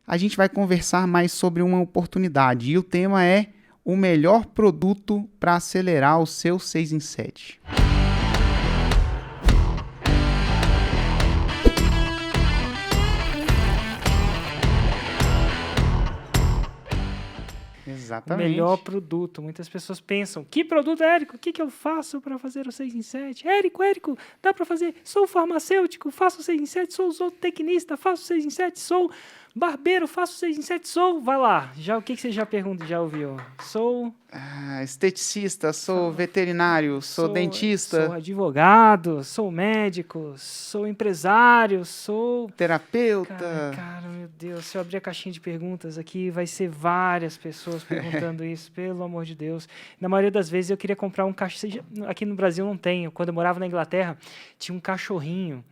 a gente vai conversar mais sobre uma oportunidade. E o tema é o melhor produto para acelerar o seu 6 em 7. Exatamente. O melhor produto. Muitas pessoas pensam, que produto, Érico? O que eu faço para fazer o 6 em 7? Érico, dá para fazer? Sou farmacêutico, faço o 6 em 7, sou zootecnista, faço o 6 em 7, sou barbeiro, faço o 6 em 7, sou... Vai lá, o que você já pergunta, já ouviu? Sou... esteticista, sou veterinário, sou dentista. Sou advogado, sou médico, sou empresário, sou... terapeuta. Cara, meu Deus, se eu abrir a caixinha de perguntas aqui, vai ser várias pessoas perguntando isso, pelo amor de Deus. Na maioria das vezes eu queria comprar um cachorro, aqui no Brasil não tem, quando eu morava na Inglaterra, tinha um cachorrinho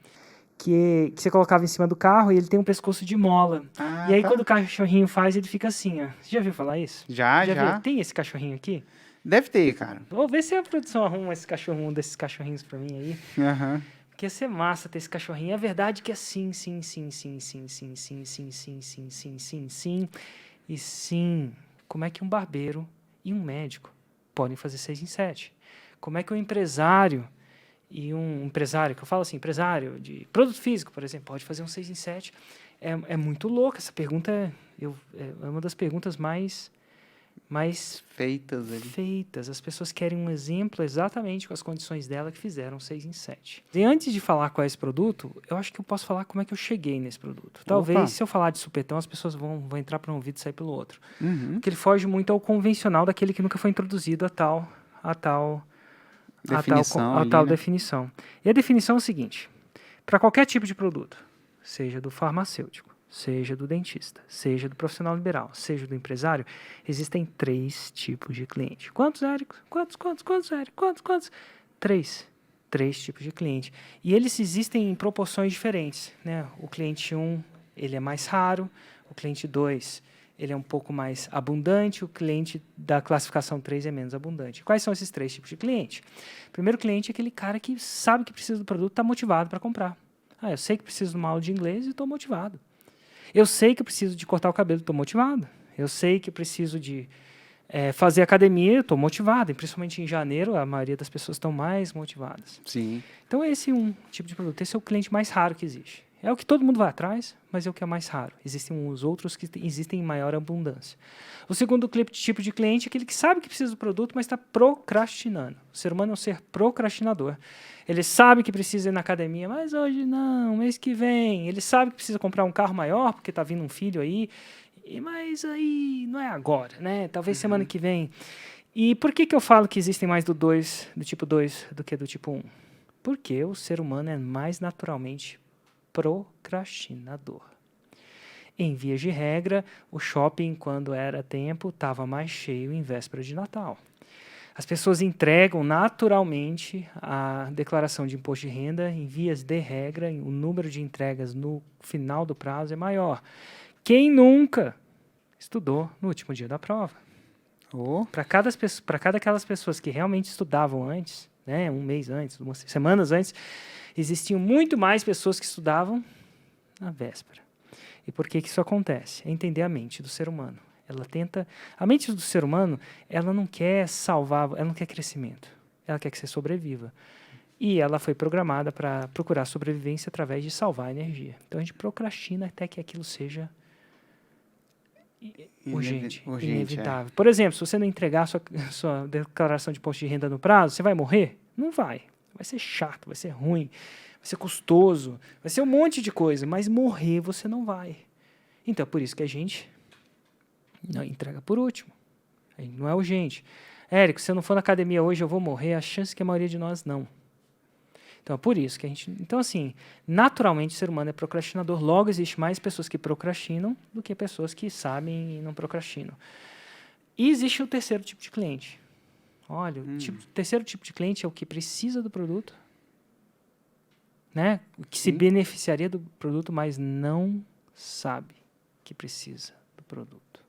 que você colocava em cima do carro e ele tem um pescoço de mola. E aí quando o cachorrinho faz, ele fica assim, ó. Você já viu falar isso? Já. Viu? Tem esse cachorrinho aqui? Deve ter, cara. Vou ver se a produção arruma um desses cachorrinhos pra mim aí. Aham. Porque ia ser massa ter esse cachorrinho. É verdade que é sim. E sim, como é que um barbeiro e um médico podem fazer 6 em 7? Como é que um empresário e um empresário, que eu falo assim, empresário de produto físico, por exemplo, pode fazer um 6 em 7? É muito louco. Essa pergunta é uma das perguntas mais feitas. As pessoas querem um exemplo exatamente com as condições dela que fizeram 6 em 7. E antes de falar qual é esse produto, eu acho que eu posso falar como é que eu cheguei nesse produto. Talvez, se eu falar de supetão, as pessoas vão entrar por um ouvido e sair pelo outro. Porque ele foge muito ao convencional daquele que nunca foi introduzido a tal definição. E a definição é o seguinte: para qualquer tipo de produto, seja do farmacêutico, seja do dentista, seja do profissional liberal, seja do empresário, existem 3 tipos de cliente. Quantos, Érico? Quantos, Érico? Quantos? 3 tipos de cliente. E eles existem em proporções diferentes, né? O cliente 1, ele é mais raro. O cliente 2, ele é um pouco mais abundante. O cliente da classificação 3 é menos abundante. Quais são esses 3 tipos de cliente? O primeiro cliente é aquele cara que sabe que precisa do produto, está motivado para comprar. Eu sei que preciso de uma aula de inglês e estou motivado. Eu sei que eu preciso de cortar o cabelo, estou motivado. Eu sei que eu preciso de fazer academia, estou motivado. E principalmente em janeiro, a maioria das pessoas estão mais motivadas. Sim. Então, esse é um tipo de produto. Esse é o cliente mais raro que existe. É o que todo mundo vai atrás, mas é o que é mais raro. Existem os outros que existem em maior abundância. O segundo tipo de cliente é aquele que sabe que precisa do produto, mas está procrastinando. O ser humano é um ser procrastinador. Ele sabe que precisa ir na academia, mas hoje não, mês que vem. Ele sabe que precisa comprar um carro maior, porque está vindo um filho aí, mas aí não é agora, né? Talvez semana que vem. E por que eu falo que existem mais do tipo 2 do que do tipo 1? Porque o ser humano é mais naturalmente procrastinador. Em vias de regra, o shopping, quando era tempo, estava mais cheio em véspera de Natal. As pessoas entregam naturalmente a declaração de imposto de renda em vias de regra, o número de entregas no final do prazo é maior. Quem nunca estudou no último dia da prova? Para cada aquelas pessoas que realmente estudavam antes, né, um mês antes, semanas antes, existiam muito mais pessoas que estudavam na véspera. E por que isso acontece? É entender a mente do ser humano. A mente do ser humano, ela não quer salvar, ela não quer crescimento. Ela quer que você sobreviva. E ela foi programada para procurar sobrevivência através de salvar a energia. Então a gente procrastina até que aquilo seja urgente, inevitável. Por exemplo, se você não entregar sua declaração de imposto de renda no prazo, você vai morrer? Não vai. Vai ser chato, vai ser ruim, vai ser custoso, vai ser um monte de coisa, mas morrer você não vai. Então é por isso que a gente não entrega por último. Não é urgente. Érico, se eu não for na academia hoje, eu vou morrer. A chance é que a maioria de nós não. Então é por isso que a gente... Então, assim, naturalmente o ser humano é procrastinador. Logo, existe mais pessoas que procrastinam do que pessoas que sabem e não procrastinam. E existe o terceiro tipo de cliente. Olha, o terceiro tipo de cliente é o que precisa do produto, né? O que se beneficiaria do produto, mas não sabe que precisa do produto.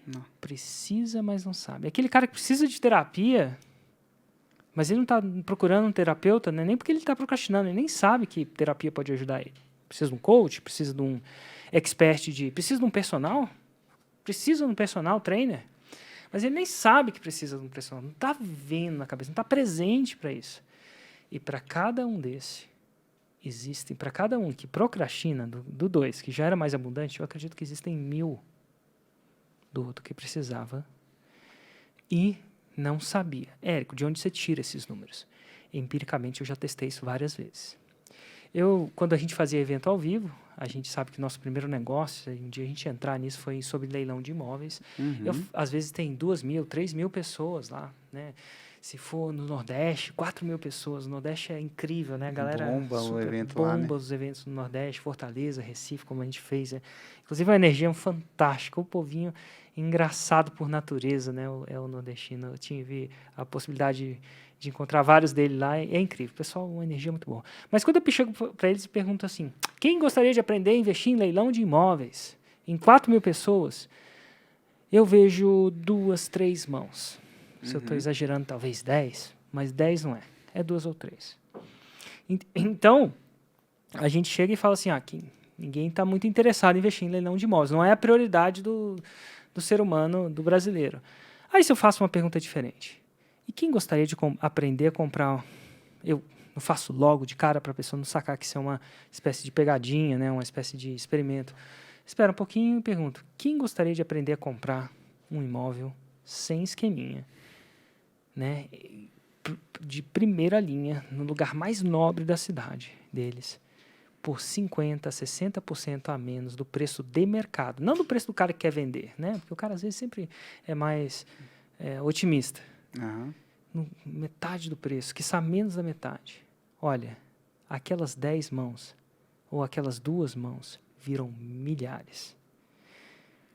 Não. Precisa, mas não sabe. Aquele cara que precisa de terapia, mas ele não está procurando um terapeuta, né? Nem porque ele está procrastinando, ele nem sabe que terapia pode ajudar ele. Precisa de um coach? Precisa de um expert precisa de um personal? Precisa de um personal trainer? Mas ele nem sabe que precisa de um personal. Não está vendo na cabeça, não está presente para isso. E para cada um para cada um que procrastina do 2, que já era mais abundante, eu acredito que existem 1000 do outro que precisava e não sabia. Érico, de onde você tira esses números? Empiricamente, eu já testei isso várias vezes. Quando a gente fazia evento ao vivo, a gente sabe que nosso primeiro negócio, um dia a gente entrar nisso, foi sobre leilão de imóveis. Às vezes tem 2.000, 3.000 pessoas lá, né? Se for no Nordeste, 4.000 pessoas. O Nordeste é incrível, né? A galera bomba o evento lá, né? bomba os eventos no Nordeste, Fortaleza, Recife, como a gente fez. Né? Inclusive, a energia é fantástica. O povinho engraçado por natureza, né? É o nordestino. Eu tive a possibilidade de encontrar vários dele lá. É incrível. Pessoal, uma energia muito boa. Mas quando eu chego para eles e pergunto assim, quem gostaria de aprender a investir em leilão de imóveis em 4.000 pessoas? Eu vejo 2, 3 mãos. Se eu estou exagerando, talvez 10, mas 10 não é. É 2 ou 3. Então, a gente chega e fala assim, ninguém está muito interessado em investir em leilão de imóveis. Não é a prioridade do ser humano, do brasileiro. Aí se eu faço uma pergunta diferente. E quem gostaria de aprender a comprar... Eu faço logo de cara para a pessoa não sacar que isso é uma espécie de pegadinha, né? Uma espécie de experimento. Espera um pouquinho e pergunto. Quem gostaria de aprender a comprar um imóvel sem esqueminha? Né, de primeira linha, no lugar mais nobre da cidade deles, por 50%, 60% a menos do preço de mercado. Não do preço do cara que quer vender, né? Porque o cara, às vezes, sempre é mais otimista. Metade do preço, quiçá menos da metade. Olha, aquelas 10 mãos, ou aquelas 2 mãos, viram milhares.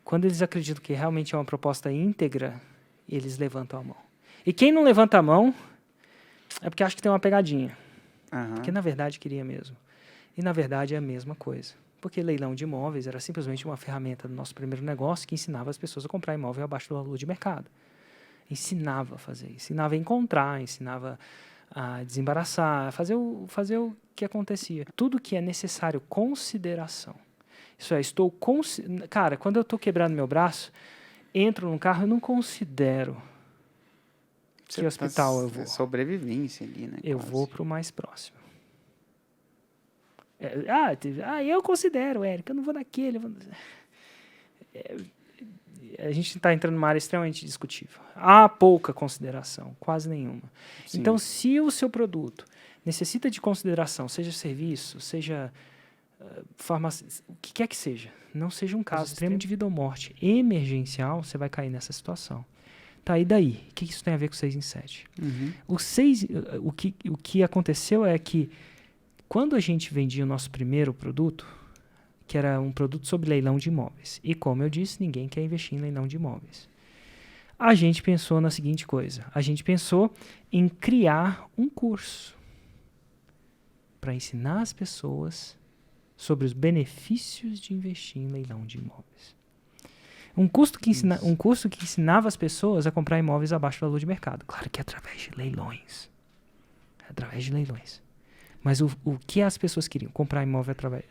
Quando eles acreditam que realmente é uma proposta íntegra, eles levantam a mão. E quem não levanta a mão é porque acha que tem uma pegadinha. Porque, na verdade, queria mesmo. E, na verdade, é a mesma coisa. Porque leilão de imóveis era simplesmente uma ferramenta do nosso primeiro negócio que ensinava as pessoas a comprar imóvel abaixo do valor de mercado. Ensinava a fazer, ensinava a encontrar, ensinava a desembaraçar, a fazer o que acontecia. Tudo que é necessário, consideração. Isso é, cara, quando eu estou quebrando meu braço, entro num carro, eu não considero... Que hospital eu vou? Sobrevivência ali, né? Eu vou para o mais próximo. Eu considero, Érico, eu não vou naquele. A gente está entrando numa área extremamente discutível. Há pouca consideração, quase nenhuma. Sim. Então, se o seu produto necessita de consideração, seja serviço, seja farmácia, o que quer que seja, não seja um caso extremo de vida ou morte emergencial, você vai cair nessa situação. Tá, e daí? O que isso tem a ver com 6 em 7? O que aconteceu é que quando a gente vendia o nosso primeiro produto, que era um produto sobre leilão de imóveis, e como eu disse, ninguém quer investir em leilão de imóveis, a gente pensou na seguinte coisa, a gente pensou em criar um curso para ensinar as pessoas sobre os benefícios de investir em leilão de imóveis. Um curso que ensinava as pessoas a comprar imóveis abaixo do valor de mercado. Claro que através de leilões. Mas o que as pessoas queriam? Comprar imóvel através...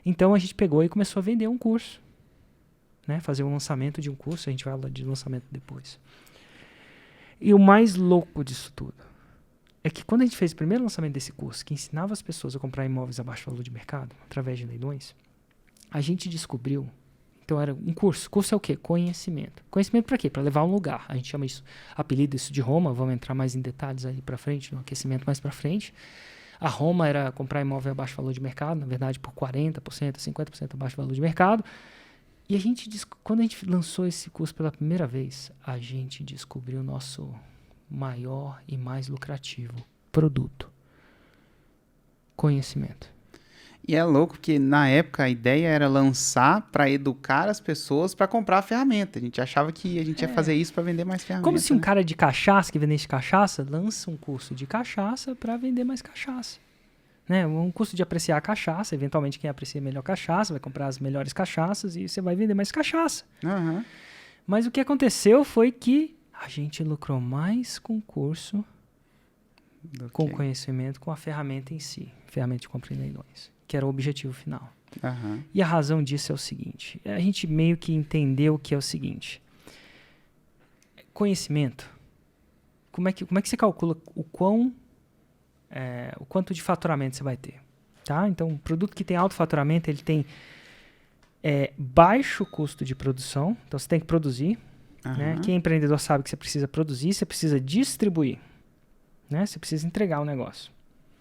Então a gente pegou e começou a vender um curso. Né? Fazer um lançamento de um curso. A gente vai falar de lançamento depois. E o mais louco disso tudo é que quando a gente fez o primeiro lançamento desse curso, que ensinava as pessoas a comprar imóveis abaixo do valor de mercado, através de leilões, a gente descobriu... Então era um curso. Curso é o quê? Conhecimento. Conhecimento para quê? Para levar a um lugar. A gente chama isso, apelido isso de Roma. Vamos entrar mais em detalhes aí para frente, no aquecimento mais para frente. A Roma era comprar imóvel abaixo do valor de mercado, na verdade por 40%, 50% abaixo do valor de mercado. E quando a gente lançou esse curso pela primeira vez, a gente descobriu o nosso maior e mais lucrativo produto. Conhecimento. E é louco porque na época a ideia era lançar para educar as pessoas para comprar a ferramenta. A gente achava que a gente ia fazer isso para vender mais ferramentas. Como se um cara de cachaça, que vendesse cachaça, lança um curso de cachaça para vender mais cachaça. Né? Um curso de apreciar a cachaça. Eventualmente quem aprecia melhor cachaça vai comprar as melhores cachaças e você vai vender mais cachaça. Mas o que aconteceu foi que a gente lucrou mais com o curso, com o conhecimento, com a ferramenta em si. Ferramenta de compra em leilões. que era o objetivo final. Aham. E a razão disso é o seguinte, a gente meio que entendeu que é o seguinte, conhecimento, como é que você calcula o quanto de faturamento você vai ter? Tá? Então, um produto que tem alto faturamento, ele tem baixo custo de produção, então você tem que produzir. Né? Aham. Quem é empreendedor sabe que você precisa produzir, você precisa distribuir. Né? Você precisa entregar o negócio.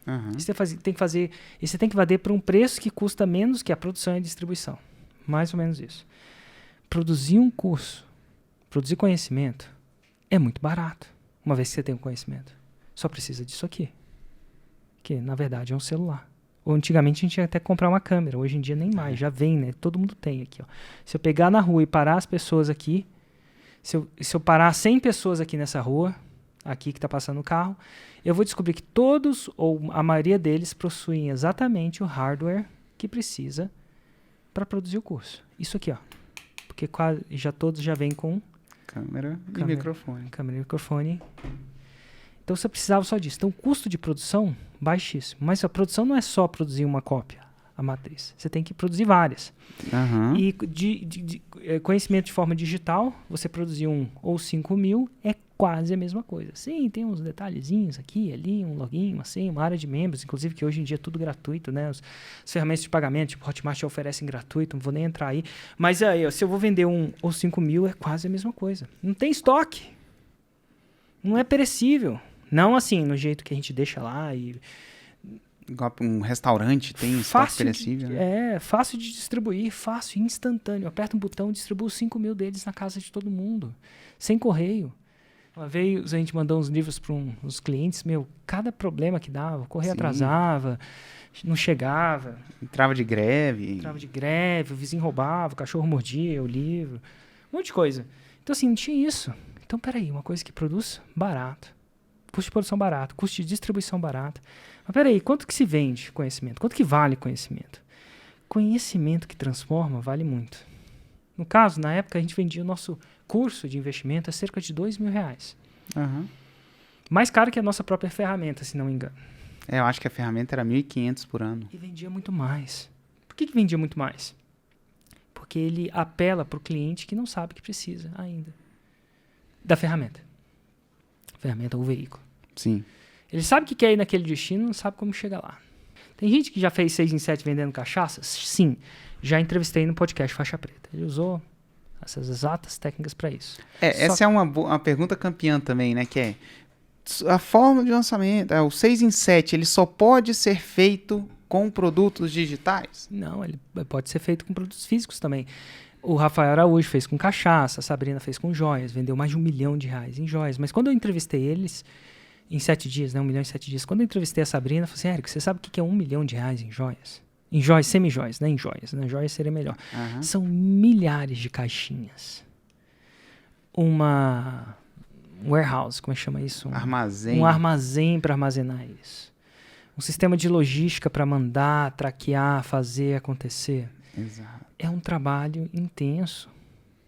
Aham. E você tem que vender por um preço que custa menos que a produção e a distribuição. Mais ou menos isso. Produzir um curso, produzir conhecimento, é muito barato. Uma vez que você tem um conhecimento. Só precisa disso aqui. Que, na verdade, é um celular. Ou antigamente a gente ia até comprar uma câmera. Hoje em dia nem mais. Já vem, né? Todo mundo tem aqui. Ó. Se eu pegar na rua e parar as pessoas aqui, se eu parar 100 pessoas aqui nessa rua, aqui que está passando o carro, eu vou descobrir que todos, ou a maioria deles, possuem exatamente o hardware que precisa para produzir o curso. Isso aqui, ó. Porque todos já vêm com Câmera e Câmera. microfone. câmera e microfone. Então você precisava só disso. Então o custo de produção, baixíssimo. Mas a produção não é só produzir uma cópia, a matriz. Você tem que produzir várias. Aham. E conhecimento de forma digital, você produzir 1 ou 5.000 é quase a mesma coisa. Sim, tem uns detalhezinhos aqui, ali, um login, assim, uma área de membros, inclusive que hoje em dia é tudo gratuito, né? As ferramentas de pagamento, tipo Hotmart te oferecem gratuito, não vou nem entrar aí. Mas aí, se eu vou vender 1 ou 5.000, é quase a mesma coisa. Não tem estoque. Não é perecível. Não assim, no jeito que a gente deixa lá e... Igual pra um restaurante tem estoque perecível, né? Fácil de distribuir, fácil, instantâneo. Aperta um botão e distribui 5.000 deles na casa de todo mundo, sem correio. Uma vez a gente mandou uns livros para uns clientes, cada problema que dava, o correio Sim. atrasava, não chegava, Entrava de greve. o vizinho roubava, o cachorro mordia o livro, um monte de coisa. Então assim, não tinha isso. Então peraí, uma coisa que produz barato, custo de produção barato, custo de distribuição barato. Mas peraí, quanto que se vende conhecimento? Quanto que vale conhecimento? Conhecimento que transforma vale muito. No caso, na época, a gente vendia o nosso curso de investimento a cerca de R$2.000. Aham. Mais caro que a nossa própria ferramenta, se não me engano. Eu acho que a ferramenta era 1.500 por ano. E vendia muito mais. Por que vendia muito mais? Porque ele apela para o cliente que não sabe que precisa ainda da ferramenta. Ferramenta ou veículo. Sim. Ele sabe que quer ir naquele destino, não sabe como chegar lá. Tem gente que já fez 6 em 7 vendendo cachaça? Sim. Já entrevistei no podcast Faixa Preta. Ele usou essas exatas técnicas para isso. Essa é uma pergunta campeã também, né? Que é a forma de lançamento, o 6 em 7, ele só pode ser feito com produtos digitais? Não, ele pode ser feito com produtos físicos também. O Rafael Araújo fez com cachaça, a Sabrina fez com joias, vendeu mais de R$1 milhão em joias. Mas quando eu entrevistei eles, em 7 dias, né, 1 milhão em 7 dias, quando eu entrevistei a Sabrina, eu falei assim, Érico, você sabe o que é R$1 milhão em joias? Em joias, semi-joias, né? Em joias. Né? Joias seria melhor. Aham. São milhares de caixinhas. Uma warehouse, como é que chama isso? Armazém. Um armazém para armazenar isso. Um sistema de logística para mandar, traquear, fazer acontecer. Exato. É um trabalho intenso.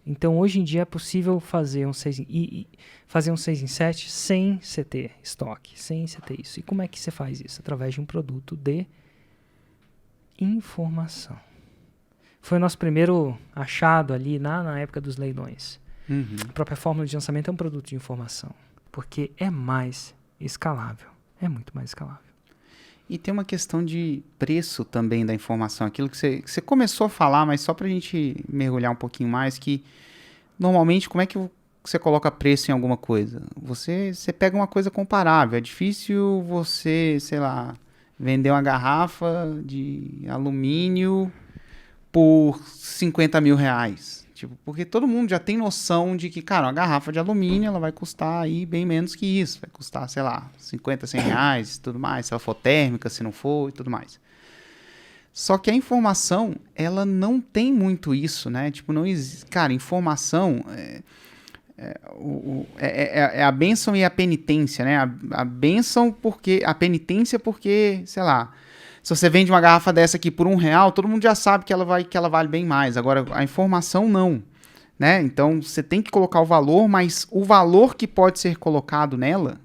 Então, hoje em dia, é possível fazer um 6 em 7 sem você ter estoque, sem você ter isso. E como é que você faz isso? Através de um produto de informação. Foi o nosso primeiro achado ali na época dos leilões. Uhum. A própria fórmula de lançamento é um produto de informação, porque é mais escalável. É muito mais escalável. E tem uma questão de preço também da informação. Aquilo que você começou a falar, mas só para a gente mergulhar um pouquinho mais, que normalmente como é que você coloca preço em alguma coisa? Você pega uma coisa comparável. É difícil você, sei lá, vender uma garrafa de alumínio por R$50 mil. Tipo, porque todo mundo já tem noção de que, cara, uma garrafa de alumínio ela vai custar aí bem menos que isso. Vai custar, sei lá, 50, 100 reais e tudo mais. Se ela for térmica, se não for e tudo mais. Só que a informação, ela não tem muito isso, né? Tipo, não existe... Cara, informação é a bênção e a penitência, né? A bênção porque... A penitência porque, sei lá... Se você vende uma garrafa dessa aqui por R$1, todo mundo já sabe que ela vale bem mais. Agora, a informação não, né? Então, você tem que colocar o valor, mas o valor que pode ser colocado nela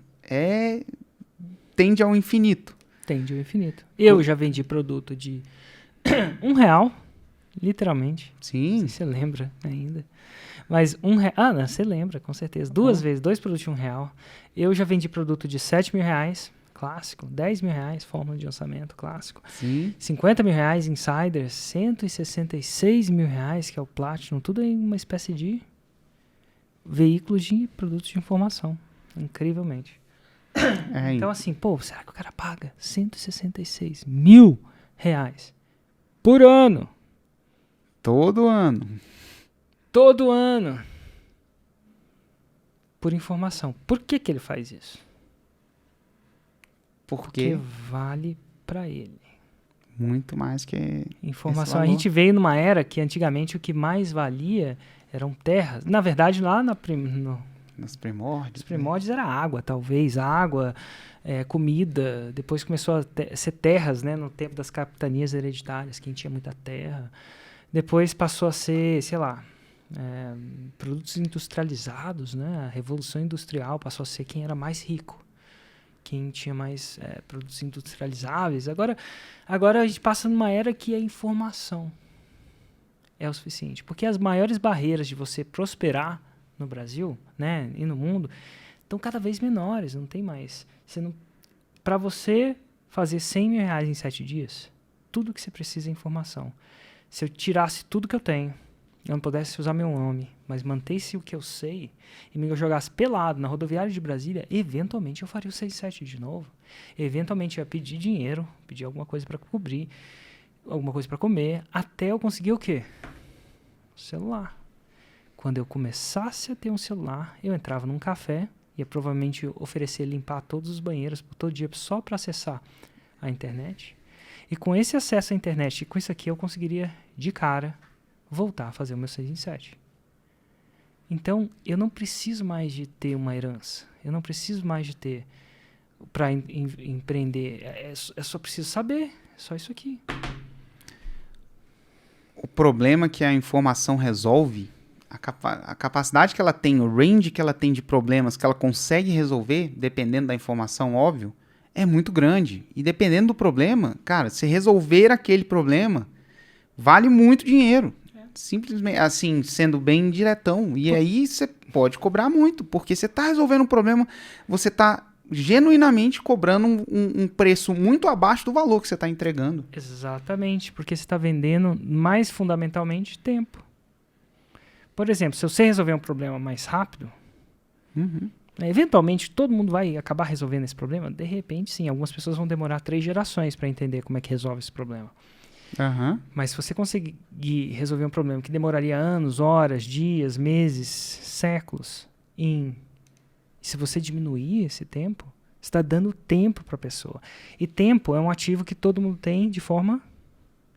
tende ao infinito. tende ao infinito. Eu já vendi produto de R$1, literalmente. Sim. Não sei se você lembra ainda. Mas R$1... Ah, não, você lembra, com certeza. 2 vezes, 2 produtos de R$1. Eu já vendi produto de R$7.000, clássico. R$10.000, fórmula de lançamento, clássico. Sim. R$50.000, Insiders. R$166.000, que é o Platinum. Tudo em uma espécie de veículos de produtos de informação. Incrivelmente. Então, assim, pô, será que o cara paga R$166.000 por ano? Todo ano. Todo ano. Por informação. Por que ele faz isso? Porque vale pra ele. Muito mais que informação. A gente veio numa era que antigamente o que mais valia eram terras. Na verdade, lá nos primórdios. Os primórdios era água, talvez. Água, comida. Depois começou a ser terras, né? No tempo das capitanias hereditárias, quem tinha muita terra. Depois passou a ser, sei lá, produtos industrializados, né? A Revolução Industrial passou a ser quem era mais rico. Quem tinha mais produtos industrializáveis. Agora a gente passa numa era que a informação é o suficiente. Porque as maiores barreiras de você prosperar no Brasil, né, e no mundo, estão cada vez menores. Não tem mais. Para você fazer R$100.000 em 7 dias, tudo que você precisa é informação. Se eu tirasse tudo que eu tenho, eu não pudesse usar meu nome, mas mantesse o que eu sei e me jogasse pelado na rodoviária de Brasília, eventualmente eu faria o 6-7 de novo. Eventualmente eu ia pedir dinheiro, pedir alguma coisa para cobrir, alguma coisa para comer, até eu conseguir o quê? Celular. Quando eu começasse a ter um celular, eu entrava num café, ia provavelmente oferecer limpar todos os banheiros por todo dia só para acessar a internet. E com esse acesso à internet e com isso aqui eu conseguiria, de cara, voltar a fazer o meu 6 em 7. Então, eu não preciso mais de ter uma herança. Eu não preciso mais de ter para empreender. Eu só preciso saber. É só isso aqui. O problema que a informação resolve, a capacidade que ela tem, o range que ela tem de problemas que ela consegue resolver, dependendo da informação, óbvio, é muito grande. E dependendo do problema, cara, se resolver aquele problema, vale muito dinheiro. Simplesmente, assim, sendo bem diretão. E aí você pode cobrar muito, porque você está resolvendo um problema, você está genuinamente cobrando um preço muito abaixo do valor que você está entregando. Exatamente, porque você está vendendo mais fundamentalmente tempo. Por exemplo, se você resolver um problema mais rápido, eventualmente todo mundo vai acabar resolvendo esse problema. De repente, sim, algumas pessoas vão demorar 3 gerações para entender como é que resolve esse problema. Mas se você conseguir resolver um problema que demoraria anos, horas, dias, meses, séculos, se você diminuir esse tempo, você está dando tempo para a pessoa. E tempo é um ativo que todo mundo tem de forma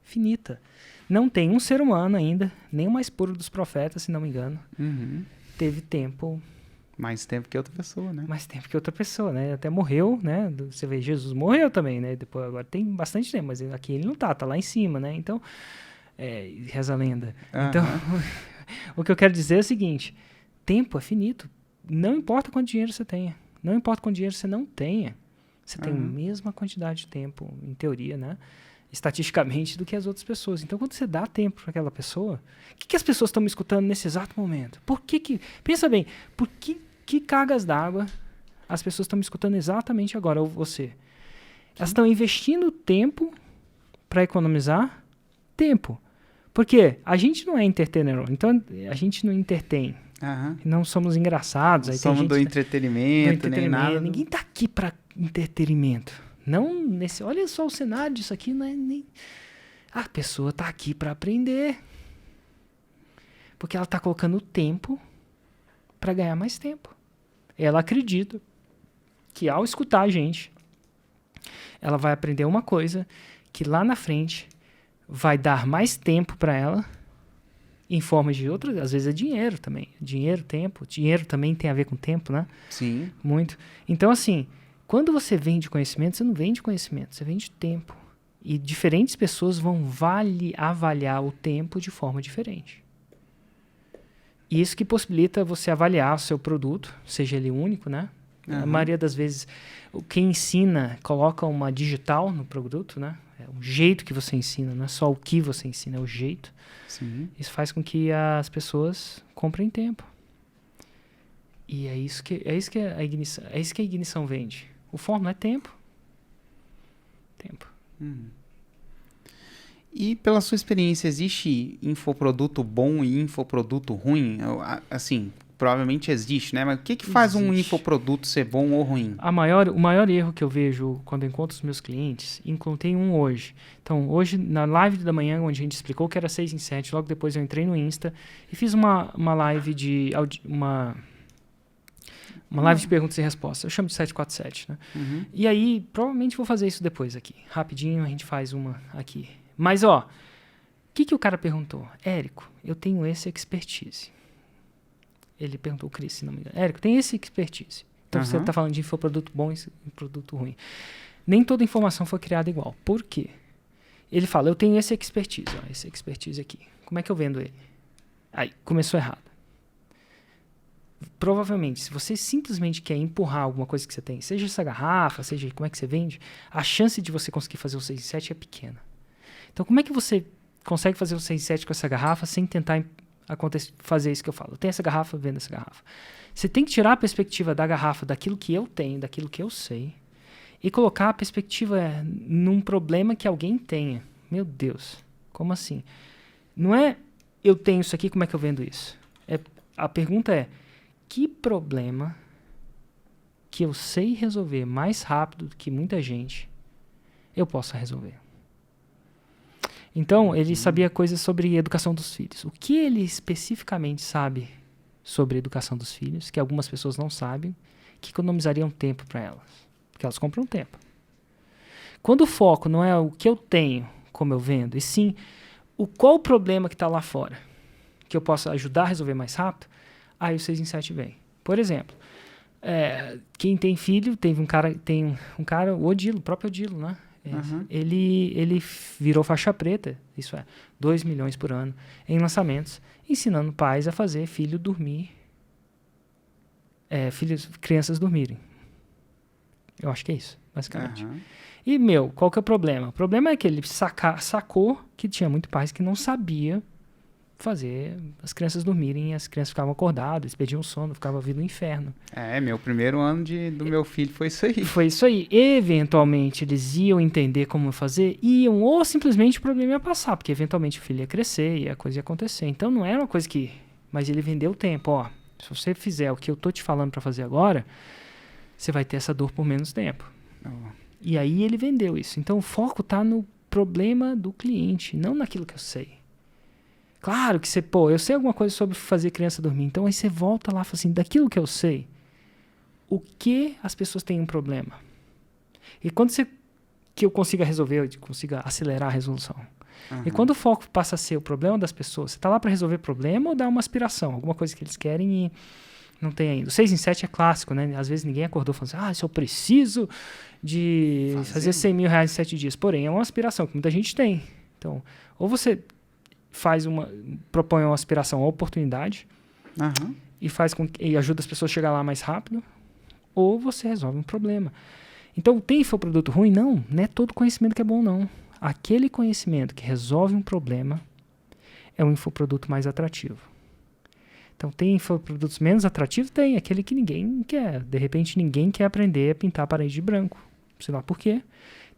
finita. Não tem um ser humano ainda, nem o mais puro dos profetas, se não me engano, teve tempo... Mais tempo que outra pessoa, né? Mais tempo que outra pessoa, né? Até morreu, né? Você vê, Jesus morreu também, né? Depois, agora tem bastante tempo, mas aqui ele não tá lá em cima, né? Então, reza a lenda. Então, o que eu quero dizer é o seguinte, tempo é finito. Não importa quanto dinheiro você tenha. Não importa quanto dinheiro você não tenha. Você tem a mesma quantidade de tempo, em teoria, né? Estatisticamente, do que as outras pessoas. Então, quando você dá tempo para aquela pessoa, o que as pessoas estão me escutando nesse exato momento? Pensa bem, por que cargas d'água as pessoas estão me escutando exatamente agora, ou você? Elas estão investindo tempo para economizar tempo. Porque a gente não é entertainer, então a gente não entretém. Não somos engraçados. Não somos do entretenimento, nem nada. Ninguém está aqui para entretenimento. Não olha só o cenário disso aqui, não é nem... A pessoa está aqui para aprender. Porque ela está colocando tempo para ganhar mais tempo. Ela acredita que ao escutar a gente, ela vai aprender uma coisa que lá na frente vai dar mais tempo para ela em forma de outras, às vezes é dinheiro também. Dinheiro, tempo. Dinheiro também tem a ver com tempo, né? Sim. Muito. Então, assim... Quando você vende conhecimento, você não vende conhecimento, você vende tempo. E diferentes pessoas vão avaliar o tempo de forma diferente. Isso que possibilita você avaliar o seu produto, seja ele único, né? A maioria das vezes, quem ensina coloca uma digital no produto, né? É o jeito que você ensina, não é só o que você ensina, é o jeito. Sim. Isso faz com que as pessoas comprem tempo. E é isso que a ignição vende. O fórmula é tempo. Tempo. E pela sua experiência, existe infoproduto bom e infoproduto ruim? Assim, provavelmente existe, né? Mas o que faz um infoproduto ser bom ou ruim? O maior erro que eu vejo quando eu encontro os meus clientes, encontrei um hoje. Então, hoje, na live da manhã, onde a gente explicou que era 6 em 7, logo depois eu entrei no Insta e fiz uma live uma live de perguntas e respostas. Eu chamo de 747, né? E aí, provavelmente vou fazer isso depois aqui. Rapidinho, a gente faz uma aqui. Mas, o que o cara perguntou? Érico, eu tenho esse expertise. Ele perguntou, o Cris, se não me engano. Érico, tem esse expertise. Então, você está falando de infoproduto bom e produto ruim. Nem toda informação foi criada igual. Por quê? Ele fala, eu tenho esse expertise. Esse expertise aqui. Como é que eu vendo ele? Aí, começou errado. Provavelmente, se você simplesmente quer empurrar alguma coisa que você tem, seja essa garrafa, seja como é que você vende, a chance de você conseguir fazer o 6 em 7 é pequena. Então, como é que você consegue fazer o 6 em 7 com essa garrafa sem tentar fazer isso que eu falo? Eu tenho essa garrafa, eu vendo essa garrafa. Você tem que tirar a perspectiva da garrafa daquilo que eu tenho, daquilo que eu sei, e colocar a perspectiva num problema que alguém tenha. Meu Deus, como assim? Não é eu tenho isso aqui, como é que eu vendo isso? A pergunta é, que problema que eu sei resolver mais rápido do que muita gente eu possa resolver? Então, ele sabia coisas sobre educação dos filhos. O que ele especificamente sabe sobre a educação dos filhos, que algumas pessoas não sabem, que economizariam tempo para elas? Porque elas compram tempo. Quando o foco não é o que eu tenho, como eu vendo, e sim qual o problema que está lá fora, que eu possa ajudar a resolver mais rápido, aí o 6 em 7 vem. Por exemplo, quem tem filho, tem um cara, o Odilo, o próprio Odilo, né? Ele virou faixa preta, isso é, 2 milhões por ano em lançamentos, ensinando pais a fazer filho dormir, crianças dormirem. Eu acho que é isso, basicamente. E, qual que é o problema? O problema é que ele sacou que tinha muitos pais que não sabia fazer as crianças dormirem, as crianças ficavam acordadas, eles perdiam o sono, ficavam vindo no inferno. Meu primeiro ano do meu filho foi isso aí. Foi isso aí. Eventualmente, eles iam entender como fazer, ou simplesmente o problema ia passar, porque eventualmente o filho ia crescer e a coisa ia acontecer. Então, não era uma coisa que... Mas ele vendeu o tempo, se você fizer o que eu tô te falando para fazer agora, você vai ter essa dor por menos tempo. E aí ele vendeu isso. Então, o foco tá no problema do cliente, não naquilo que eu sei. Claro que eu sei alguma coisa sobre fazer criança dormir. Então, aí você volta lá e fala assim, daquilo que eu sei, o que as pessoas têm um problema? E quando que eu consiga resolver, eu consiga acelerar a resolução. E quando o foco passa a ser o problema das pessoas, você está lá para resolver problema ou dar uma aspiração? Alguma coisa que eles querem e não tem ainda. O 6 em 7 é clássico, né? Às vezes ninguém acordou falando assim, se eu preciso de fazer 100 mil reais em 7 dias. Porém, é uma aspiração que muita gente tem. Então, ou você propõe uma aspiração à oportunidade e ajuda as pessoas a chegar lá mais rápido, ou você resolve um problema. Então, tem infoproduto ruim? Não é todo conhecimento que é bom, não. Aquele conhecimento que resolve um problema é um infoproduto mais atrativo. Então, tem infoprodutos menos atrativos? Tem, aquele que ninguém quer. De repente, ninguém quer aprender a pintar a parede de branco. Sei lá por quê.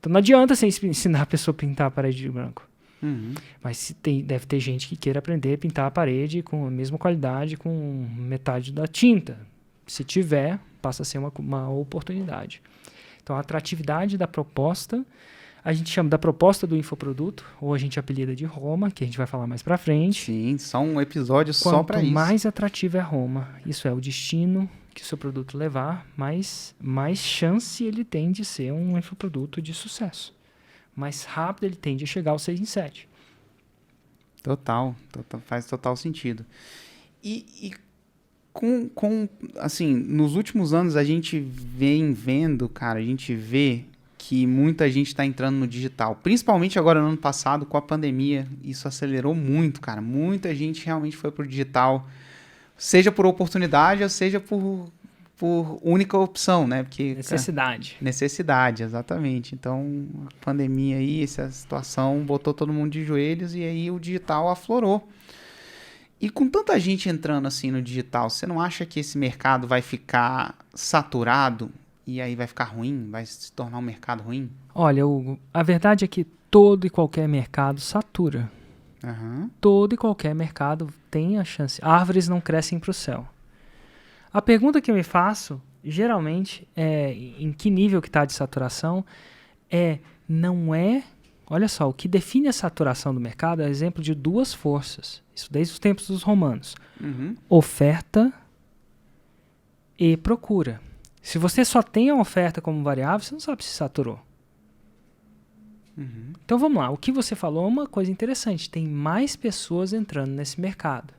Então, não adianta você ensinar a pessoa a pintar a parede de branco. Mas deve ter gente que queira aprender a pintar a parede com a mesma qualidade, com metade da tinta. Se tiver, passa a ser uma oportunidade. Então, a atratividade da proposta, a gente chama da proposta do infoproduto, ou a gente apelida de Roma, que a gente vai falar mais pra frente. Sim, só um episódio só para isso. Quanto mais atrativo é Roma, isso é o destino que o seu produto levar, mais chance ele tem de ser um infoproduto de sucesso. Mais rápido ele tende a chegar ao 6 em 7. Total, faz total sentido. E assim, nos últimos anos a gente vem vendo, cara, a gente vê que muita gente está entrando no digital. Principalmente agora no ano passado, com a pandemia, isso acelerou muito, cara. Muita gente realmente foi pro digital, seja por oportunidade ou seja por por única opção, né? Porque, Necessidade. necessidade, exatamente. Então, a pandemia aí, essa situação botou todo mundo de joelhos e aí o digital aflorou. E com tanta gente entrando assim no digital, você não acha que esse mercado vai ficar saturado e aí vai ficar ruim? Vai se tornar um mercado ruim? Olha, Hugo, a verdade é que todo e qualquer mercado satura. Aham. Todo e qualquer mercado tem a chance. Árvores não crescem para o céu. A pergunta que eu me faço, geralmente, é em que nível que está de saturação, não é... Olha só, o que define a saturação do mercado é o exemplo de duas forças. Isso desde os tempos dos romanos. Uhum. Oferta e procura. Se você só tem a oferta como variável, você não sabe se saturou. Uhum. Então vamos lá, o que você falou é uma coisa interessante. Tem mais pessoas entrando nesse mercado.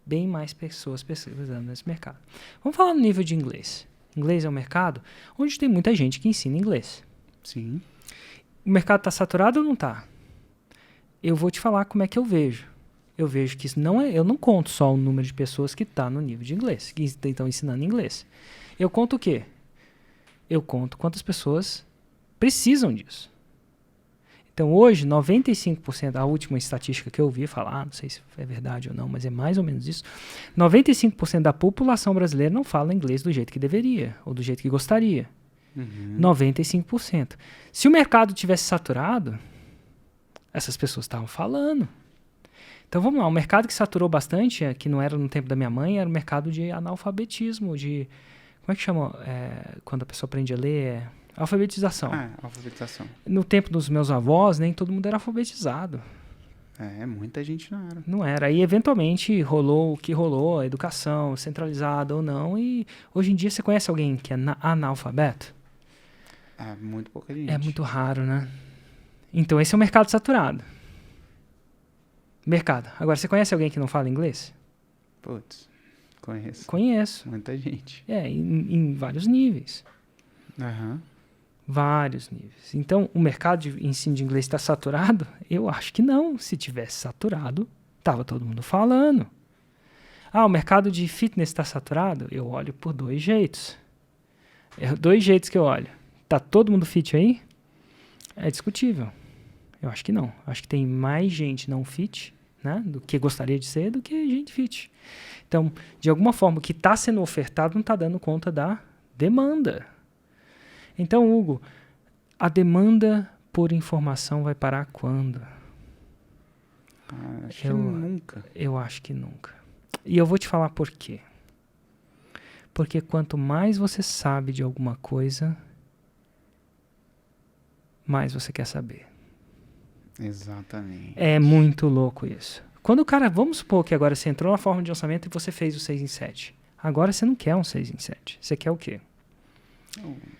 Bem mais pessoas pesquisando nesse mercado. Vamos falar no nível de inglês. Inglês é um mercado onde tem muita gente que ensina inglês. Sim. O mercado está saturado ou não está? Eu vou te falar como é que eu vejo. Eu vejo que isso não é, eu não conto só o número de pessoas que está no nível de inglês, que estão ensinando inglês. Eu conto o quê? Eu conto quantas pessoas precisam disso. Então hoje, 95%, a última estatística que eu ouvi falar, não sei se é verdade ou não, mas é mais ou menos isso, 95% da população brasileira não fala inglês do jeito que deveria, ou do jeito que gostaria. Uhum. 95%. Se o mercado tivesse saturado, essas pessoas estavam falando. Então vamos lá, o mercado que saturou bastante, que não era no tempo da minha mãe, era o mercado de analfabetismo, de... Como é que chama? Quando a pessoa aprende a ler, alfabetização. Alfabetização. No tempo dos meus avós, nem todo mundo era alfabetizado. Muita gente não era. Não era. Aí, eventualmente, rolou o que rolou, a educação, centralizada ou não, e hoje em dia você conhece alguém que é analfabeto? Muito pouca gente. É muito raro, né? Então, esse é o mercado saturado. Mercado. Agora, você conhece alguém que não fala inglês? Putz, conheço. Conheço. Muita gente. Em vários níveis. Aham. Vários níveis. Então, o mercado de ensino de inglês está saturado? Eu acho que não. Se tivesse saturado, estava todo mundo falando. O mercado de fitness está saturado? Eu olho por dois jeitos. Dois jeitos que eu olho. Tá todo mundo fit aí? É discutível. Eu acho que não. Acho que tem mais gente não fit, né, do que gostaria de ser, do que gente fit. Então, de alguma forma, o que está sendo ofertado não está dando conta da demanda. Então, Hugo, a demanda por informação vai parar quando? Acho que nunca. Eu acho que nunca. E eu vou te falar por quê. Porque quanto mais você sabe de alguma coisa, mais você quer saber. Exatamente. É muito louco isso. Quando o cara, vamos supor que agora você entrou na forma de orçamento e você fez o 6 em 7. Agora você não quer um 6 em 7. Você quer o quê?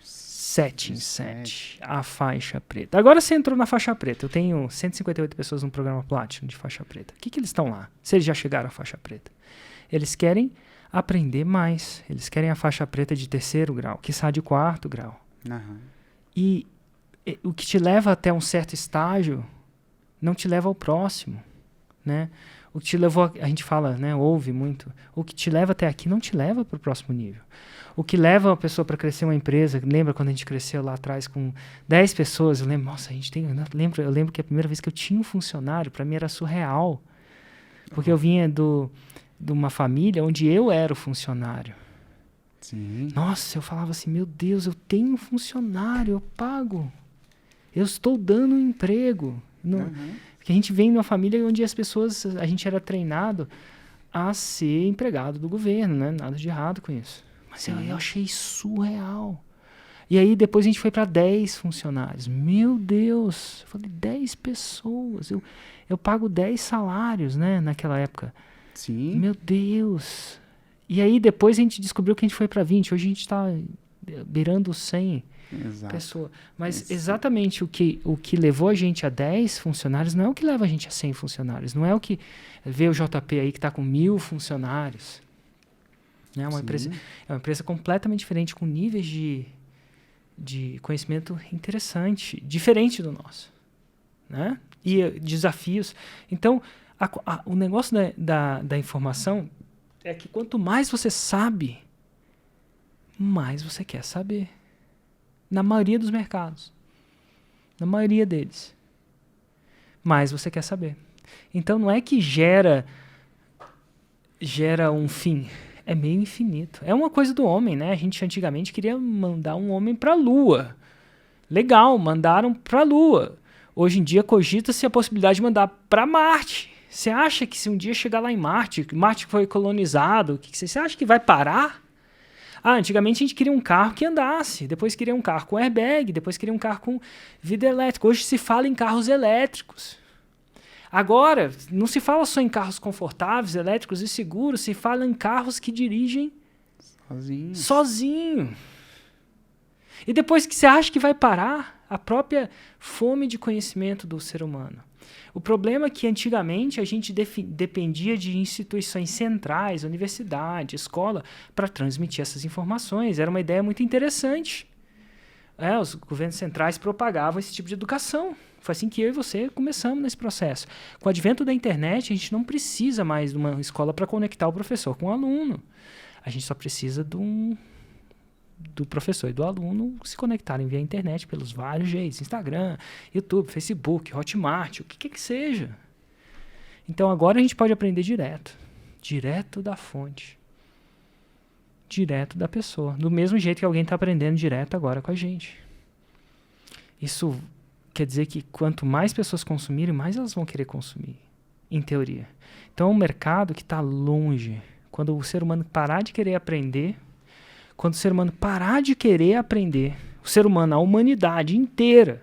7 em 7. A faixa preta. Agora você entrou na faixa preta. Eu tenho 158 pessoas no programa Platinum de faixa preta. O que eles estão lá? Se eles já chegaram à faixa preta. Eles querem aprender mais. Eles querem a faixa preta de 3º grau, quiçá de 4º grau. Uhum. E o que te leva até um certo estágio não te leva ao próximo, né? O que te levou, a gente fala, né, ouve muito, o que te leva até aqui não te leva para o próximo nível. O que leva a pessoa para crescer uma empresa, lembra quando a gente cresceu lá atrás com 10 pessoas, eu lembro, nossa, a gente tem, eu lembro que a primeira vez que eu tinha um funcionário, para mim era surreal, porque eu vinha de uma família onde eu era o funcionário. Sim. Nossa, eu falava assim, meu Deus, eu tenho um funcionário, eu pago, eu estou dando um emprego. Porque a gente vem de uma família onde a gente era treinado a ser empregado do governo, né? Nada de errado com isso. Mas eu achei surreal. E aí depois a gente foi para 10 funcionários. Meu Deus, eu falei 10 pessoas. Eu pago 10 salários, né? Naquela época. Sim. Meu Deus. E aí depois a gente descobriu que a gente foi para 20. Hoje a gente está beirando 100 pessoas. Mas exatamente o que levou a gente a 10 funcionários não é o que leva a gente a 100 funcionários. Não é o que vê o JP aí que está com 1000 funcionários. É uma empresa completamente diferente, com níveis de conhecimento interessante, diferente do nosso, né? E desafios. Então, o negócio da informação é que quanto mais você sabe, mais você quer saber. Na maioria dos mercados. Na maioria deles. Mais você quer saber. Então não é que gera um fim. É meio infinito. É uma coisa do homem, né? A gente antigamente queria mandar um homem para a Lua. Legal, mandaram para a Lua. Hoje em dia cogita-se a possibilidade de mandar para Marte. Você acha que se um dia chegar lá em Marte, Marte foi colonizado, você acha que vai parar? Antigamente a gente queria um carro que andasse, depois queria um carro com airbag, depois queria um carro com vidro elétrico. Hoje se fala em carros elétricos. Agora, não se fala só em carros confortáveis, elétricos e seguros, se fala em carros que dirigem sozinho. E depois que você acha que vai parar, a própria fome de conhecimento do ser humano. O problema é que antigamente a gente dependia de instituições centrais, universidade, escola, para transmitir essas informações. Era uma ideia muito interessante. Os governos centrais propagavam esse tipo de educação. Foi assim que eu e você começamos nesse processo. Com o advento da internet, a gente não precisa mais de uma escola para conectar o professor com o aluno. A gente só precisa do professor e do aluno se conectarem via internet pelos vários jeitos. Instagram, YouTube, Facebook, Hotmart, o que quer que seja. Então agora a gente pode aprender direto da fonte. Direto da pessoa. Do mesmo jeito que alguém está aprendendo direto agora com a gente. Isso quer dizer que quanto mais pessoas consumirem, mais elas vão querer consumir, em teoria. Então é um mercado que está longe. Quando o ser humano parar de querer aprender, quando o ser humano parar de querer aprender, o ser humano, a humanidade inteira,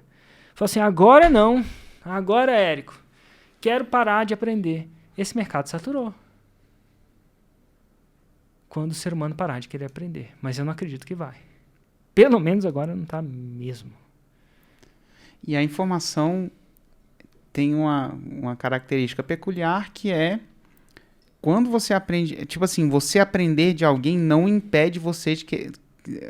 fala assim, agora não, agora, Érico, quero parar de aprender. Esse mercado saturou. Quando o ser humano parar de querer aprender. Mas eu não acredito que vai. Pelo menos agora não está mesmo. E a informação tem uma característica peculiar que é quando você aprende, tipo assim, você aprender de alguém não impede você de que,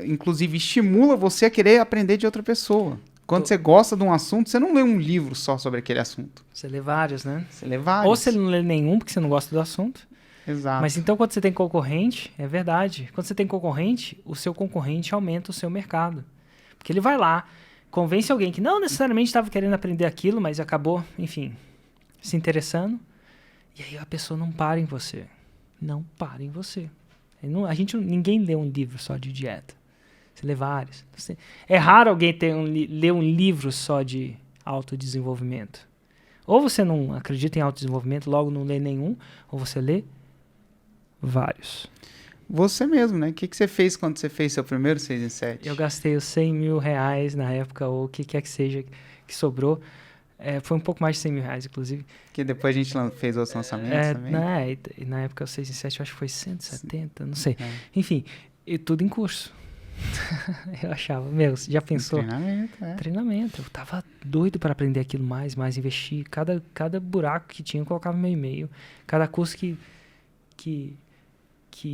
inclusive estimula você a querer aprender de outra pessoa. Quando você gosta de um assunto, você não lê um livro só sobre aquele assunto. Você lê vários, né? Você lê vários. Ou você não lê nenhum porque você não gosta do assunto. Exato. Mas então quando você tem concorrente, é verdade. Quando você tem concorrente, o seu concorrente aumenta o seu mercado. Porque ele vai lá, convence alguém que não necessariamente estava querendo aprender aquilo, mas acabou, enfim, se interessando. E aí a pessoa não para em você. Não para em você. Ninguém lê um livro só de dieta. Você lê vários. É raro alguém ler um livro só de autodesenvolvimento. Ou você não acredita em autodesenvolvimento, logo não lê nenhum, ou você lê vários. Você mesmo, né? O que você fez quando você fez seu primeiro 6 em 7? Eu gastei os 100 mil reais na época, ou o que quer que seja que sobrou. Foi um pouco mais de 100 mil reais, inclusive. Que depois a gente fez outros lançamentos também? Na época, o 6 em 7, eu acho que foi 170, não sei. Enfim, e tudo em curso. Eu achava, já pensou? Treinamento. Eu tava doido para aprender aquilo mais investir. Cada buraco que tinha, eu colocava meu e-mail. Cada curso que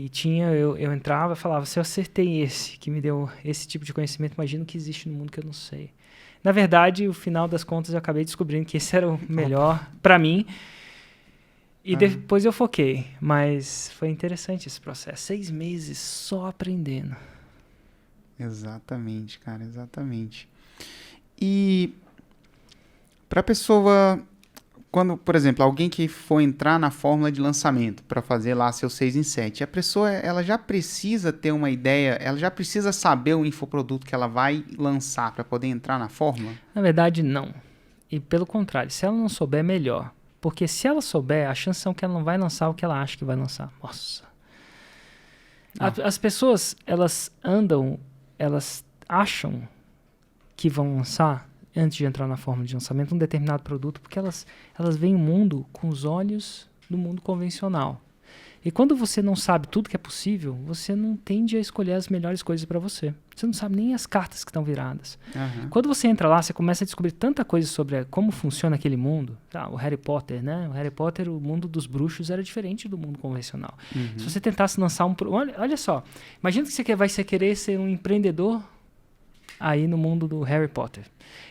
tinha, eu entrava e falava, se eu acertei esse, que me deu esse tipo de conhecimento, imagino que existe no mundo que eu não sei. Na verdade, no final das contas, eu acabei descobrindo que esse era o melhor para mim. E depois eu foquei. Mas foi interessante esse processo. 6 meses só aprendendo. Exatamente, cara, exatamente. E para a pessoa, quando, por exemplo, alguém que for entrar na fórmula de lançamento para fazer lá seu 6 em 7, a pessoa ela já precisa ter uma ideia, ela já precisa saber o infoproduto que ela vai lançar para poder entrar na fórmula? Na verdade, não. E pelo contrário, se ela não souber, é melhor. Porque se ela souber, a chance é que ela não vai lançar o que ela acha que vai lançar. Nossa. As pessoas, elas acham que vão lançar, antes de entrar na forma de lançamento, um determinado produto, porque elas veem o mundo com os olhos do mundo convencional. E quando você não sabe tudo que é possível, você não tende a escolher as melhores coisas para você. Você não sabe nem as cartas que estão viradas. Uhum. Quando você entra lá, você começa a descobrir tanta coisa sobre como funciona aquele mundo. O Harry Potter, né? O Harry Potter, o mundo dos bruxos era diferente do mundo convencional. Uhum. Se você tentasse lançar olha só, imagina que você vai querer ser um empreendedor aí no mundo do Harry Potter.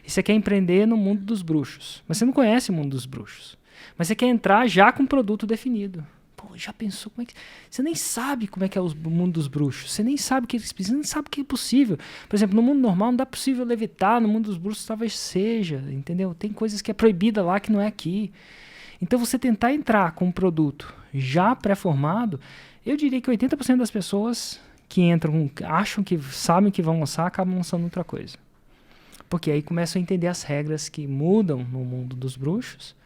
E você quer empreender no mundo dos bruxos. Mas você não conhece o mundo dos bruxos. Mas você quer entrar já com um produto definido. Pô, já pensou como é que... Você nem sabe como é que é o mundo dos bruxos. Você nem sabe o que eles precisam, nem sabe o que é possível. Por exemplo, no mundo normal não dá possível levitar, no mundo dos bruxos talvez seja, entendeu? Tem coisas que é proibida lá que não é aqui. Então você tentar entrar com um produto já pré-formado, eu diria que 80% das pessoas que entram, acham que sabem que vão lançar, acabam lançando outra coisa. Porque aí começam a entender as regras que mudam no mundo dos bruxos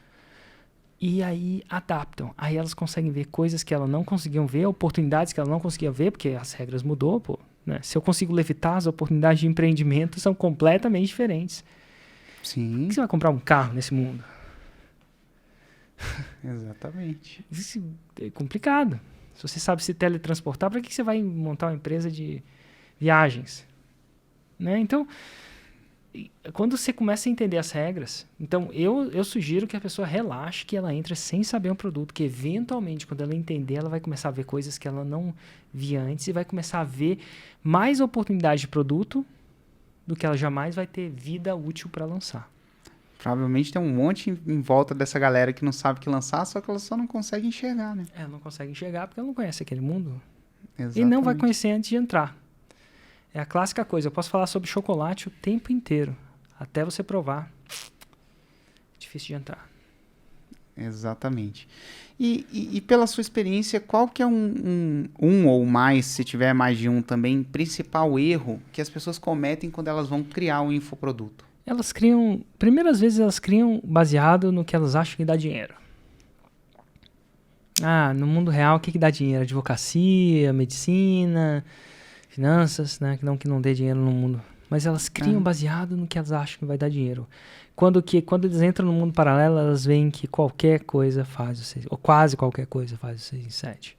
e aí adaptam. Aí elas conseguem ver coisas que elas não conseguiam ver, oportunidades que elas não conseguiam ver, porque as regras mudou, pô, né? Se eu consigo levitar, as oportunidades de empreendimento são completamente diferentes. Sim. Por que você vai comprar um carro nesse mundo? Exatamente. Isso é complicado. Se você sabe se teletransportar, para que você vai montar uma empresa de viagens? Né? Então, quando você começa a entender as regras, então eu sugiro que a pessoa relaxe, que ela entre sem saber um produto, que eventualmente, quando ela entender, ela vai começar a ver coisas que ela não via antes e vai começar a ver mais oportunidades de produto do que ela jamais vai ter vida útil para lançar. Provavelmente tem um monte em volta dessa galera que não sabe o que lançar, só que ela só não consegue enxergar, né? Ela não consegue enxergar porque ela não conhece aquele mundo. Exatamente. E não vai conhecer antes de entrar. É a clássica coisa. Eu posso falar sobre chocolate o tempo inteiro. Até você provar. É difícil de entrar. Exatamente. E pela sua experiência, qual que é um ou mais, se tiver mais de um também, principal erro que as pessoas cometem quando elas vão criar um infoproduto? Elas criam... Primeiras vezes elas criam baseado no que elas acham que dá dinheiro. Ah, no mundo real o que dá dinheiro? Advocacia, medicina, finanças, né? Que não dê dinheiro no mundo. Mas elas criam baseado no que elas acham que vai dar dinheiro. Quando eles entram no mundo paralelo, elas veem que qualquer coisa faz o 6, ou quase qualquer coisa faz o 6 em 7.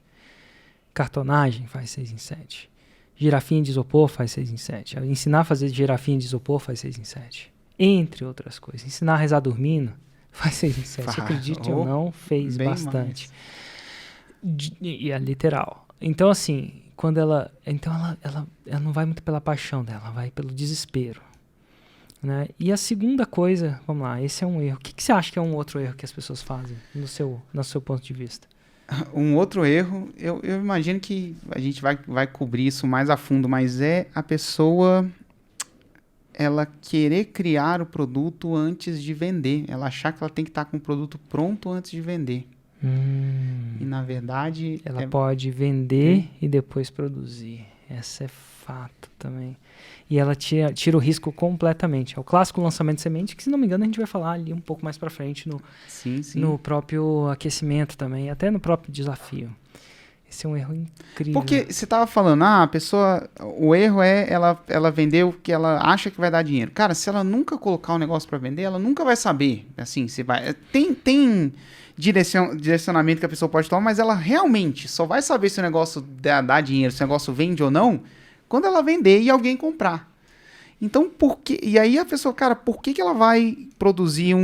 Cartonagem faz 6 em 7. Girafinha de isopor faz 6 em 7. Ensinar a fazer girafinha de isopor faz 6 em 7. Entre outras coisas. Ensinar a rezar dormindo faz 6 em 7. Acredite ou não, fez bastante. E é literal. Então, assim, quando ela não vai muito pela paixão dela, ela vai pelo desespero. Né? E a segunda coisa, vamos lá, esse é um erro. O que você acha que é um outro erro que as pessoas fazem, no seu ponto de vista? Um outro erro, eu imagino que a gente vai cobrir isso mais a fundo, mas é a pessoa ela querer criar o produto antes de vender. Ela achar que ela tem que estar com o produto pronto antes de vender. E na verdade... Ela pode vender e depois produzir. Essa é fato também. E ela tira o risco completamente. É o clássico lançamento de semente, que se não me engano a gente vai falar ali um pouco mais pra frente no próprio aquecimento também, até no próprio desafio. Esse é um erro incrível. Porque você tava falando, a pessoa, o erro é ela vender o que ela acha que vai dar dinheiro. Cara, se ela nunca colocar um negócio para vender, ela nunca vai saber, assim, se vai... Tem direcionamento que a pessoa pode tomar, mas ela realmente só vai saber se o negócio dá dinheiro, se o negócio vende ou não, quando ela vender e alguém comprar. Então, e aí a pessoa, cara, por que ela vai produzir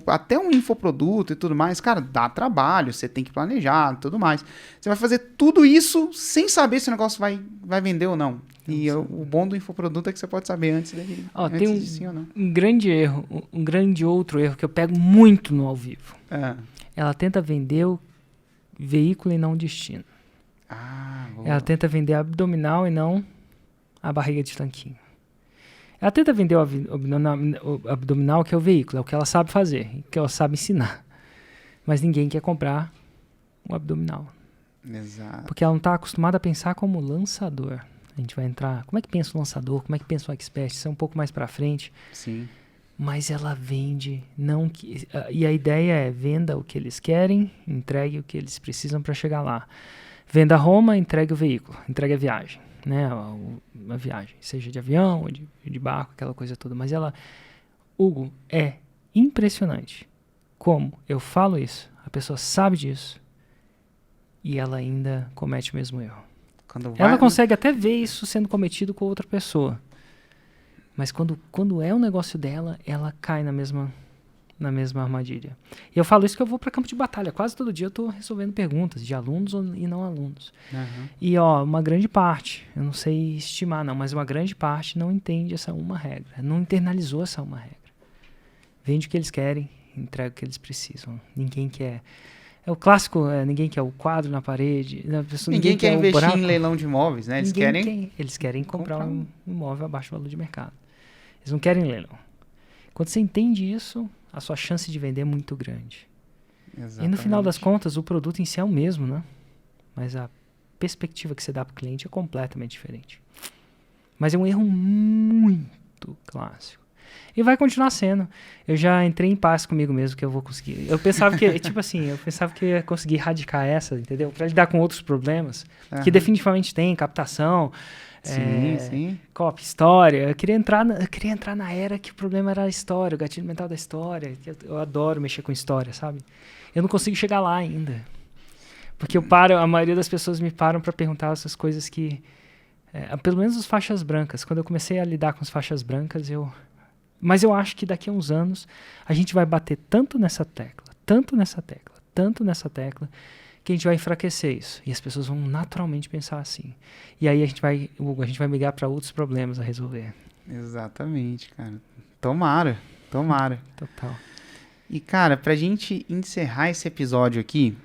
até um infoproduto e tudo mais? Cara, dá trabalho, você tem que planejar e tudo mais. Você vai fazer tudo isso sem saber se o negócio vai vender ou não. E o bom do infoproduto é que você pode saber antes dele. Tem sim ou não. Um grande erro, um grande outro erro que eu pego muito no ao vivo. Ela tenta vender o veículo e não o destino. Ela tenta vender abdominal e não a barriga de tanquinho. Ela tenta vender o abdominal, que é o veículo, é o que ela sabe fazer, que ela sabe ensinar. Mas ninguém quer comprar o abdominal. Exato. Porque ela não está acostumada a pensar como lançador. A gente vai entrar... Como é que pensa o lançador? Como é que pensa o expert? Isso é um pouco mais para frente. Sim. Mas ela vende... E a ideia é venda o que eles querem, entregue o que eles precisam para chegar lá. Venda a Roma, entregue o veículo, entregue a viagem. Né, uma viagem, seja de avião ou de barco, aquela coisa toda. Mas Hugo, é impressionante como eu falo isso, a pessoa sabe disso e ela ainda comete o mesmo erro. Ela consegue até ver isso sendo cometido com outra pessoa, mas quando é um negócio dela, ela cai na mesma armadilha. E eu falo isso que eu vou para campo de batalha. Quase todo dia eu estou resolvendo perguntas de alunos e não alunos. E uma grande parte, eu não sei estimar não, mas uma grande parte não entende essa uma regra. Não internalizou essa uma regra. Vende o que eles querem, entrega o que eles precisam. Ninguém quer É o clássico, ninguém quer o quadro na parede. Ninguém quer o investir buraco. em leilão de imóveis, né? Eles querem comprar um imóvel abaixo do valor de mercado. Eles não querem leilão. Quando você entende isso, a sua chance de vender é muito grande. Exatamente. E no final das contas, o produto em si é o mesmo, né? Mas a perspectiva que você dá para o cliente é completamente diferente. Mas é um erro muito clássico. E vai continuar sendo. Eu já entrei em paz comigo mesmo que eu vou conseguir. Eu pensava que, eu pensava que eu ia conseguir erradicar essa, entendeu? Para lidar com outros problemas, que definitivamente tem, captação, sim. copy, história. Eu queria entrar na era que o problema era a história, o gatilho mental da história. Eu adoro mexer com história, sabe? Eu não consigo chegar lá ainda. Porque a maioria das pessoas me param para perguntar essas coisas que... pelo menos as faixas brancas. Quando eu comecei a lidar com as faixas brancas, Mas eu acho que daqui a uns anos a gente vai bater tanto nessa tecla, que a gente vai enfraquecer isso. E as pessoas vão naturalmente pensar assim. E aí a gente vai migrar para outros problemas a resolver. Exatamente, cara. Tomara. Total. E, cara, pra gente encerrar esse episódio aqui,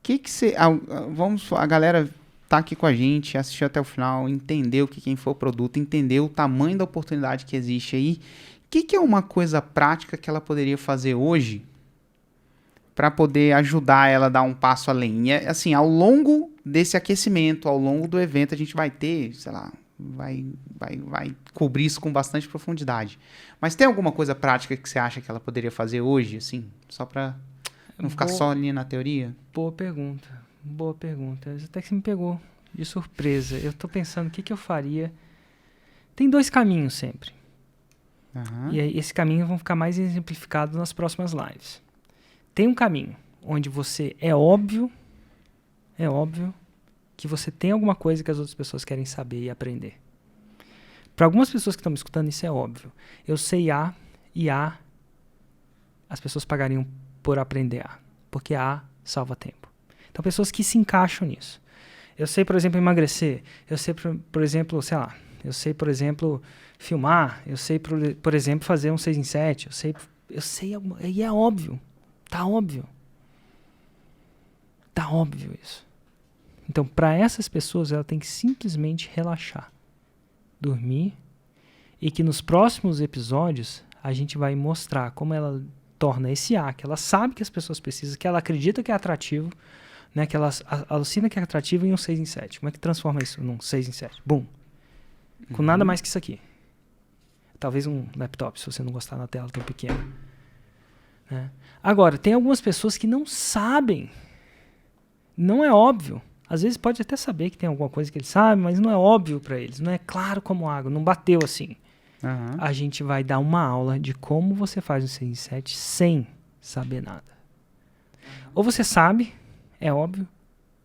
que você... a galera tá aqui com a gente, assistiu até o final, entendeu quem foi o produto, entendeu o tamanho da oportunidade que existe aí. O que é uma coisa prática que ela poderia fazer hoje para poder ajudar ela a dar um passo além? E, assim, ao longo desse aquecimento, ao longo do evento, a gente vai ter, sei lá, vai cobrir isso com bastante profundidade. Mas tem alguma coisa prática que você acha que ela poderia fazer hoje, assim, só para não ficar só ali na teoria? Boa pergunta. Até que você me pegou de surpresa. Eu tô pensando o que eu faria. Tem 2 caminhos sempre. Uhum. E aí, esse caminho vão ficar mais exemplificados nas próximas lives. Tem um caminho onde você é óbvio que você tem alguma coisa que as outras pessoas querem saber e aprender. Para algumas pessoas que estão me escutando, isso é óbvio. Eu sei A e A as pessoas pagariam por aprender A, porque A salva tempo. Então, pessoas que se encaixam nisso. Eu sei, por exemplo, emagrecer. Eu sei, por exemplo, filmar. Eu sei, por exemplo, fazer um 6 em 7. Eu sei e é óbvio. Tá óbvio isso. Então, para essas pessoas, ela tem que simplesmente relaxar. Dormir. E que nos próximos episódios, a gente vai mostrar como ela torna esse A, que ela sabe que as pessoas precisam, que ela acredita que é atrativo, né, que ela alucina que é atrativo em um 6 em 7. Como é que transforma isso num 6 em 7? Bum. Com nada mais que isso aqui. Talvez um laptop, se você não gostar da tela tão pequena. Né? Agora, tem algumas pessoas que não sabem. Não é óbvio. Às vezes pode até saber que tem alguma coisa que eles sabem, mas não é óbvio para eles. Não é claro como água. Não bateu assim. Uhum. A gente vai dar uma aula de como você faz um 6 em 7 sem saber nada. Ou você sabe, é óbvio,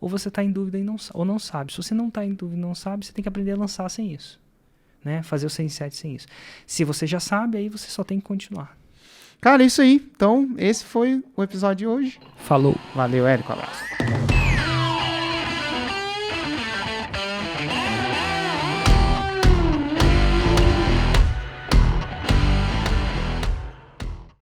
ou você está em dúvida ou não sabe. Se você não está em dúvida e não sabe, você tem que aprender a lançar sem isso. Né? Fazer o 6 em 7 sem isso. Se você já sabe, aí você só tem que continuar. Cara, é isso aí. Então, esse foi o episódio de hoje. Falou. Valeu, Érico. Abraço.